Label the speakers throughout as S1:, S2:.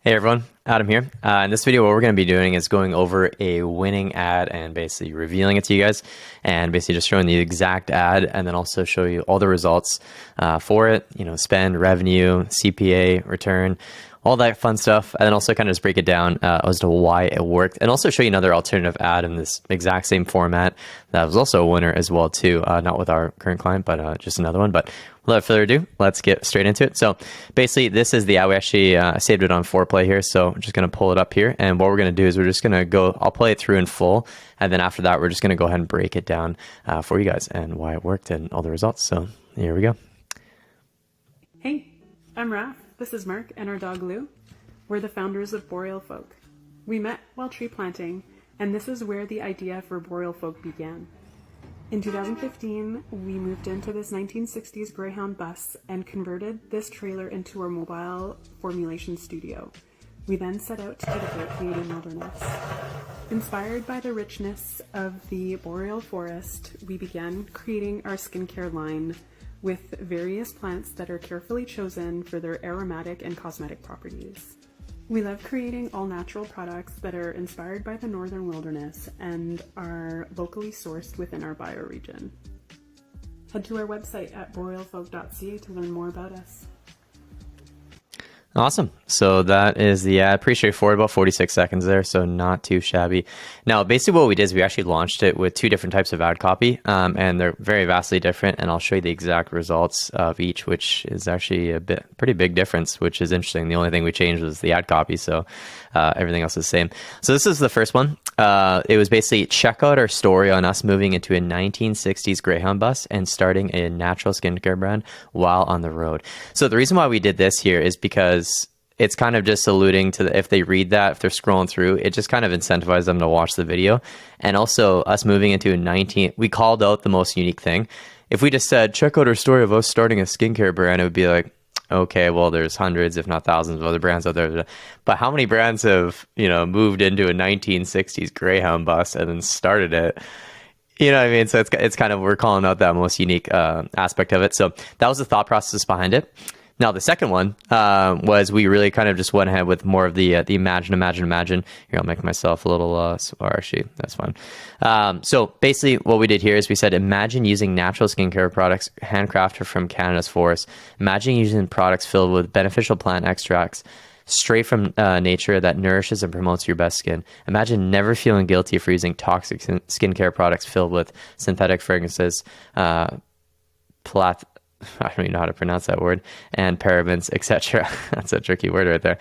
S1: Hey everyone, Adam here. In this video, what we're going to be doing is going over a winning ad and basically revealing it to you guys and basically just showing the exact ad and then also show you all the results for it, spend, revenue, CPA, return, all that fun stuff. And then also kind of just break it down as to why it worked and also show you another alternative ad in this exact same format that was also a winner as well too. Not with our current client, but just another one. But without further ado, let's get straight into it. So basically, this is the ad. We actually saved it on foreplay here. So I'm just going to pull it up here. And what we're going to do is we're just going to go, I'll play it through in full. And then after that, we're just going to go ahead and break it down for you guys and why it worked and all the results. So here we go.
S2: Hey, I'm Raph. This is Mark and our dog Lou. We're the founders of Boreal Folk. We met while tree planting, and this is where the idea for Boreal Folk began. In 2015, we moved into this 1960s Greyhound bus and converted this trailer into our mobile formulation studio. We then set out to the Great Canadian Wilderness. Inspired by the richness of the boreal forest, we began creating our skincare line with various plants that are carefully chosen for their aromatic and cosmetic properties. We love creating all-natural products that are inspired by the northern wilderness and are locally sourced within our bioregion. Head to our website at borealfolk.ca to learn more about us.
S1: Awesome. So that is the ad. Pretty straightforward, about 46 seconds there, so not too shabby. Now, basically what we did is we actually launched it with two different types of ad copy, and they're very vastly different, and I'll show you the exact results of each, which is actually a pretty big difference, which is interesting. The only thing we changed was the ad copy, so everything else is the same. So this is the first one. It was basically check out our story on us moving into a 1960s Greyhound bus and starting a natural skincare brand while on the road. So the reason why we did this here is because it's kind of just alluding to if they read that, if they're scrolling through, it just kind of incentivizes them to watch the video. And also us moving into we called out the most unique thing. If we just said, check out our story of us starting a skincare brand, it would be like, okay, well, there's hundreds, if not thousands of other brands out there. But how many brands have, moved into a 1960s Greyhound bus and then started it? You know what I mean? So it's kind of, we're calling out that most unique aspect of it. So that was the thought process behind it. Now, the second one was we really kind of just went ahead with more of the imagine. Here, I'll make myself a little, or actually, that's fine. So basically what we did here is we said, imagine using natural skincare products handcrafted from Canada's forest. Imagine using products filled with beneficial plant extracts straight from nature that nourishes and promotes your best skin. Imagine never feeling guilty for using toxic skincare products filled with synthetic fragrances, I don't even know how to pronounce that word, and parabens, etc. That's a tricky word right there.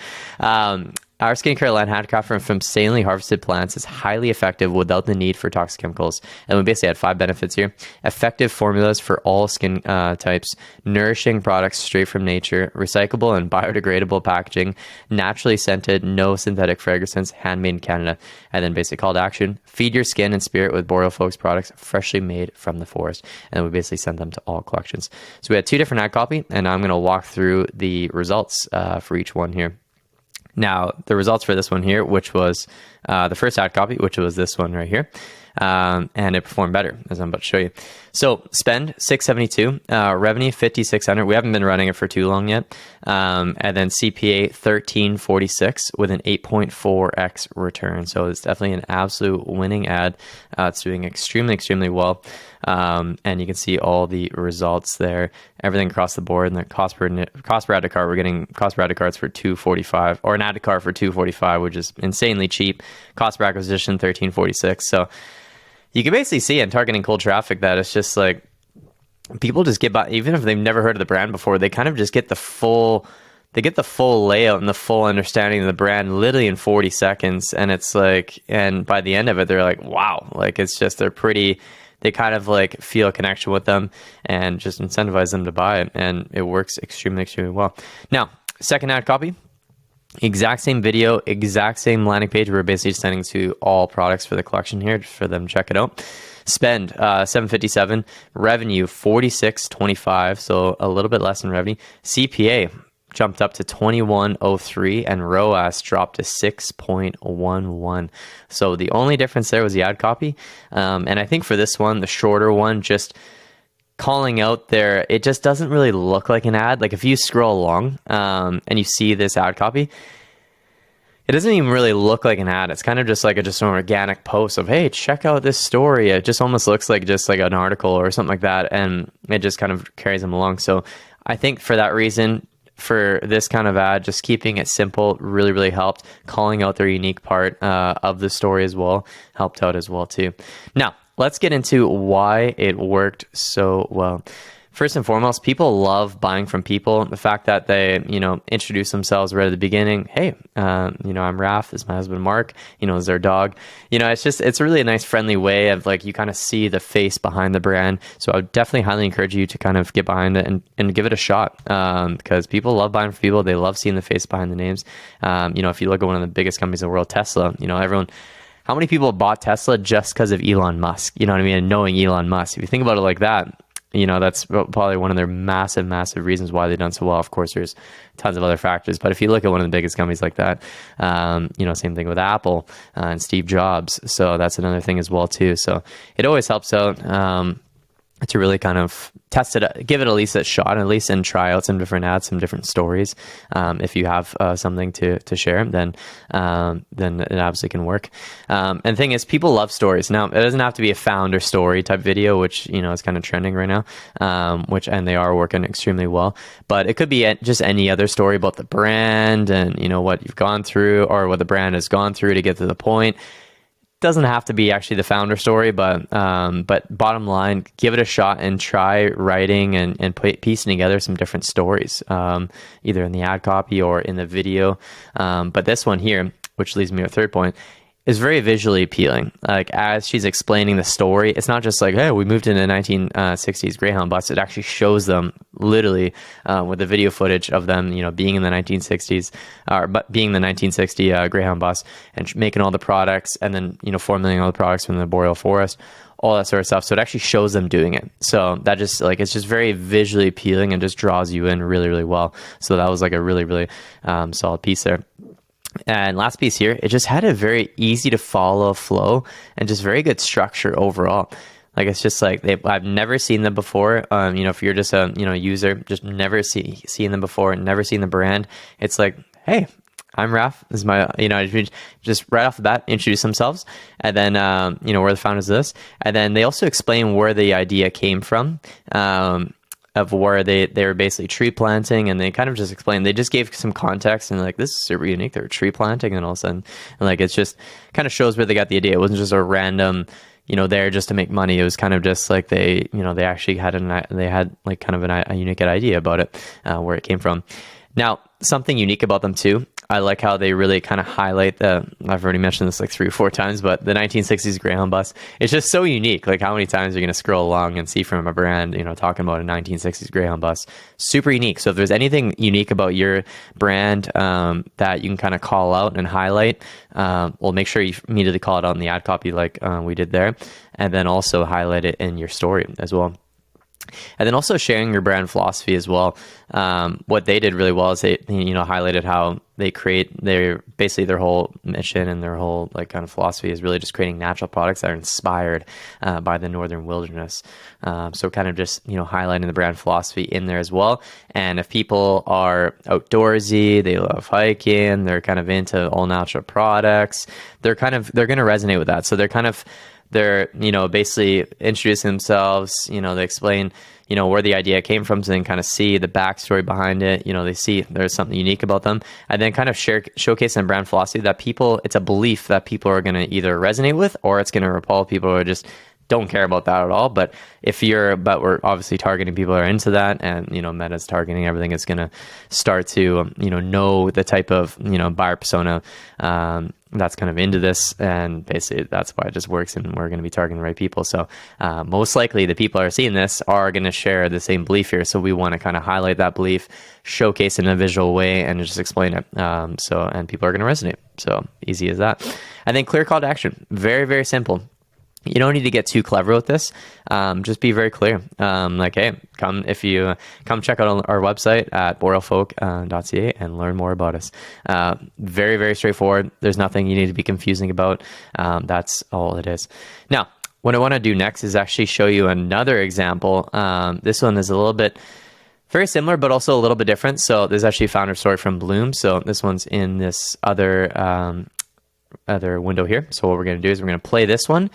S1: Our skincare line, handcrafted from sanely harvested plants, is highly effective without the need for toxic chemicals. And we basically had 5 benefits here. Effective formulas for all skin types, nourishing products straight from nature, recyclable and biodegradable packaging, naturally scented, no synthetic fragrances, handmade in Canada. And then basic call to action, feed your skin and spirit with Boreal Folks products freshly made from the forest. And then we basically sent them to all collections. So we had 2 different ad copy, and I'm going to walk through the results for each one here. Now, the results for this one here, which was the first ad copy, which was this one right here, and it performed better, as I'm about to show you. So, spend $672, revenue $5,600. We haven't been running it for too long yet. And then CPA $1,346 with an 8.4x return. So, it's definitely an absolute winning ad. It's doing extremely, extremely well. And you can see all the results there, everything across the board. And the cost per ad to cart, we're getting cost per ad to carts for $245, or an ad to cart for $245, which is insanely cheap. Cost per acquisition $1,346. So you can basically see in targeting cold traffic that it's just like people just get by, even if they've never heard of the brand before, they kind of just get the full layout and the full understanding of the brand literally in 40 seconds. And it's like, and by the end of it, they're like, wow, like it's just, they kind of like feel a connection with them and just incentivize them to buy it. And it works extremely, extremely well. Now, second ad copy, exact same video, exact same landing page. We're basically sending to all products for the collection here just for them to check it out. Spend $757, revenue $46.25, so a little bit less in revenue. CPA jumped up to 2103 and ROAS dropped to 6.11. So the only difference there was the ad copy. And I think for this one, the shorter one, just calling out there, it just doesn't really look like an ad. Like if you scroll along and you see this ad copy, it doesn't even really look like an ad. It's kind of just like just an organic post of, hey, check out this story. It just almost looks like just like an article or something like that. And it just kind of carries them along. So I think for that reason, for this kind of ad, just keeping it simple really, really helped. Calling out their unique part of the story as well helped out as well too. Now, let's get into why it worked so well. First and foremost, people love buying from people. The fact that they, introduce themselves right at the beginning. Hey, I'm Raph. This is my husband, Mark. This is their dog. It's really a nice, friendly way of like, you kind of see the face behind the brand. So I would definitely highly encourage you to kind of get behind it and give it a shot. Because people love buying from people. They love seeing the face behind the names. If you look at one of the biggest companies in the world, Tesla, everyone, how many people bought Tesla just because of Elon Musk? You know what I mean? And knowing Elon Musk. If you think about it like that, that's probably one of their massive, massive reasons why they've done so well. Of course, there's tons of other factors, but if you look at one of the biggest companies like that, same thing with Apple and Steve Jobs. So that's another thing as well too. So it always helps out to really kind of test it, give it at least a shot, at least, and try out some different ads, some different stories. If you have something to share, then it obviously can work. And the thing is, people love stories. Now, it doesn't have to be a founder story type video, which is kind of trending right now, and they are working extremely well. But it could be just any other story about the brand and what you've gone through or what the brand has gone through to get to the point. Doesn't have to be actually the founder story, but bottom line, give it a shot and try writing and piecing together some different stories, either in the ad copy or in the video. But this one here, which leads me to a third point, is very visually appealing. Like as she's explaining the story, it's not just like, hey, we moved into the 1960s Greyhound bus. It actually shows them literally with the video footage of them, being in the 1960s, but being the 1960 Greyhound bus and making all the products and then, formulating all the products from the boreal forest, all that sort of stuff. So it actually shows them doing it. So that just it's just very visually appealing and just draws you in really, really well. So that was like a really, really solid piece there. And last piece here, it just had a very easy to follow flow and just very good structure overall. Like it's just like I've never seen them before. If you're just a user, just never seen them before, never seen the brand. It's like, hey, I'm Raph. This is my just right off the bat introduce themselves, and then where the founders of this, and then they also explain where the idea came from. Of where they were basically tree planting, and they kind of just explained, they just gave some context and like, this is super unique. They were tree planting, and all of a sudden, and like, it's just kind of shows where they got the idea. It wasn't just a random, there just to make money. It was kind of just like they actually had like kind of a unique idea about it, where it came from. Now, something unique about them too, I like how they really kind of highlight I've already mentioned this like 3 or 4 times, but the 1960s Greyhound bus, it's just so unique. Like how many times you're going to scroll along and see from a brand, talking about a 1960s Greyhound bus, super unique. So if there's anything unique about your brand that you can kind of call out and highlight, well, make sure you immediately call it out in the ad copy like we did there, and then also highlight it in your story as well. And then also sharing your brand philosophy as well. What they did really well is they, highlighted how they create their whole mission and their whole like kind of philosophy is really just creating natural products that are inspired by the northern wilderness. So kind of just, highlighting the brand philosophy in there as well. And if people are outdoorsy, they love hiking, they're kind of into all natural products, they're going to resonate with that. So they're basically introducing themselves, they explain, where the idea came from, so they can kind of see the backstory behind it. They see there's something unique about them, and then kind of showcase in brand philosophy that it's a belief that people are going to either resonate with or it's going to repel people who are just don't care about that at all. But we're obviously targeting people who are into that, and Meta's targeting everything. It's going to start to know the type of buyer persona that's kind of into this, and basically that's why it just works, and we're going to be targeting the right people. So most likely the people that are seeing this are going to share the same belief here, so we want to kind of highlight that belief, showcase in a visual way, and just explain it, and people are going to resonate. So easy as that. And then clear call to action, very, very simple. You don't need to get too clever with this. Just be very clear. Like, hey, come check out our website at borealfolk.ca and learn more about us. Very, very straightforward. There's nothing you need to be confusing about. That's all it is. Now, what I want to do next is actually show you another example. This one is a little bit Very similar, but also a little bit different. So there's actually a founder story from Bloom. So this one's in this other window here. So what we're going to do is we're going to play this one,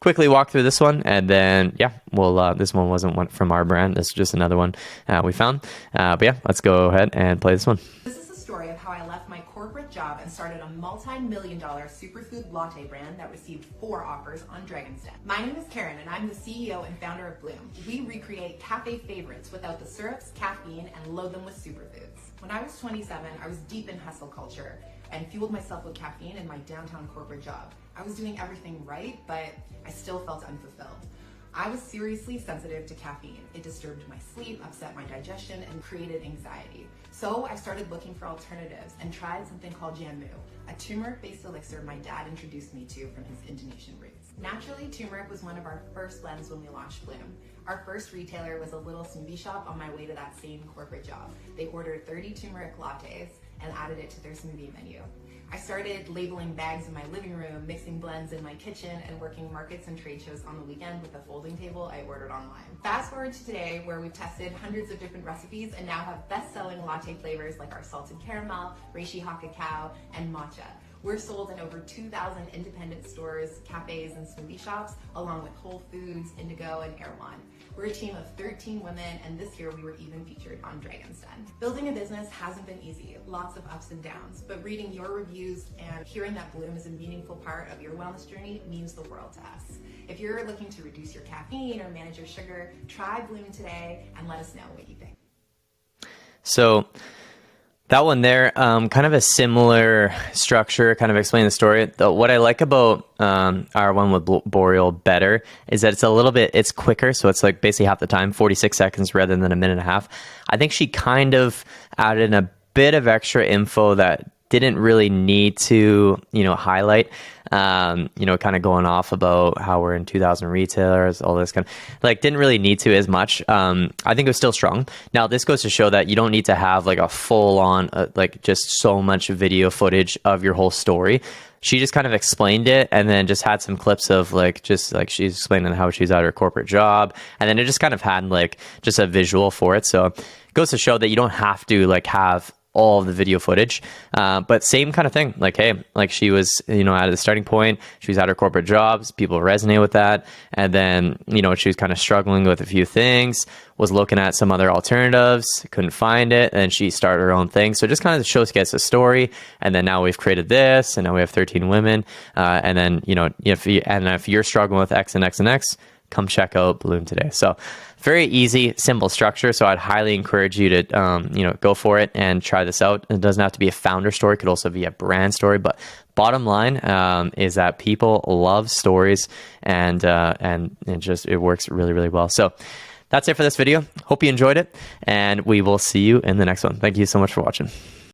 S1: quickly walk through this one, and then yeah, we'll this one wasn't one from our brand. This is just another one we found. But yeah, let's go ahead and play this one.
S3: This is the story of how I left my corporate job and started a multi-million-dollar superfood latte brand that received 4 offers on Dragon's Den. My name is Karen, and I'm the CEO and founder of Bloom. We recreate cafe favorites without the syrups, caffeine, and load them with superfoods. When I was 27, I was deep in hustle culture and fueled myself with caffeine in my downtown corporate job. I was doing everything right, but I still felt unfulfilled. I was seriously sensitive to caffeine. It disturbed my sleep, upset my digestion, and created anxiety. So I started looking for alternatives and tried something called Jamu, a turmeric-based elixir my dad introduced me to from his Indonesian roots. Naturally, turmeric was one of our first blends when we launched Bloom. Our first retailer was a little smoothie shop on my way to that same corporate job. They ordered 30 turmeric lattes and added it to their smoothie menu. I started labeling bags in my living room, mixing blends in my kitchen, and working markets and trade shows on the weekend with a folding table I ordered online. Fast forward to today, where we've tested hundreds of different recipes and now have best-selling latte flavors like our salted caramel, reishi hot cacao, and matcha. We're sold in over 2,000 independent stores, cafes, and smoothie shops, along with Whole Foods, Indigo, and Erewhon. We're a team of 13 women, and this year we were even featured on Dragon's Den. Building a business hasn't been easy, lots of ups and downs, but reading your reviews and hearing that Bloom is a meaningful part of your wellness journey means the world to us. If you're looking to reduce your caffeine or manage your sugar, try Bloom today and let us know what you think.
S1: So that one there, kind of a similar structure, kind of explain the story. What I like about our one with Boreal better is that it's quicker. So it's like basically half the time, 46 seconds rather than a minute and a half. I think she kind of added in a bit of extra info that didn't really need to, highlight, kind of going off about how we're in 2,000 retailers, all this kind of, like, didn't really need to as much. I think it was still strong. Now, this goes to show that you don't need to have like a full on, just so much video footage of your whole story. She just kind of explained it and then just had some clips of she's explaining how she's at her corporate job. And then it just kind of had just a visual for it. So it goes to show that you don't have to have all of the video footage, but same kind of thing. She was, at the starting point, she was at her corporate jobs, people resonate with that. And then, she was kind of struggling with a few things, was looking at some other alternatives, couldn't find it. And she started her own thing. So it just kind of shows, gets a story. And then now we've created this, and now we have 13 women. And then, if you're struggling with X and X and X, come check out Bloom today. So very easy, simple structure. So I'd highly encourage you to, go for it and try this out. It doesn't have to be a founder story. It could also be a brand story. But bottom line is that people love stories, and it works really, really well. So that's it for this video. Hope you enjoyed it, and we will see you in the next one. Thank you so much for watching.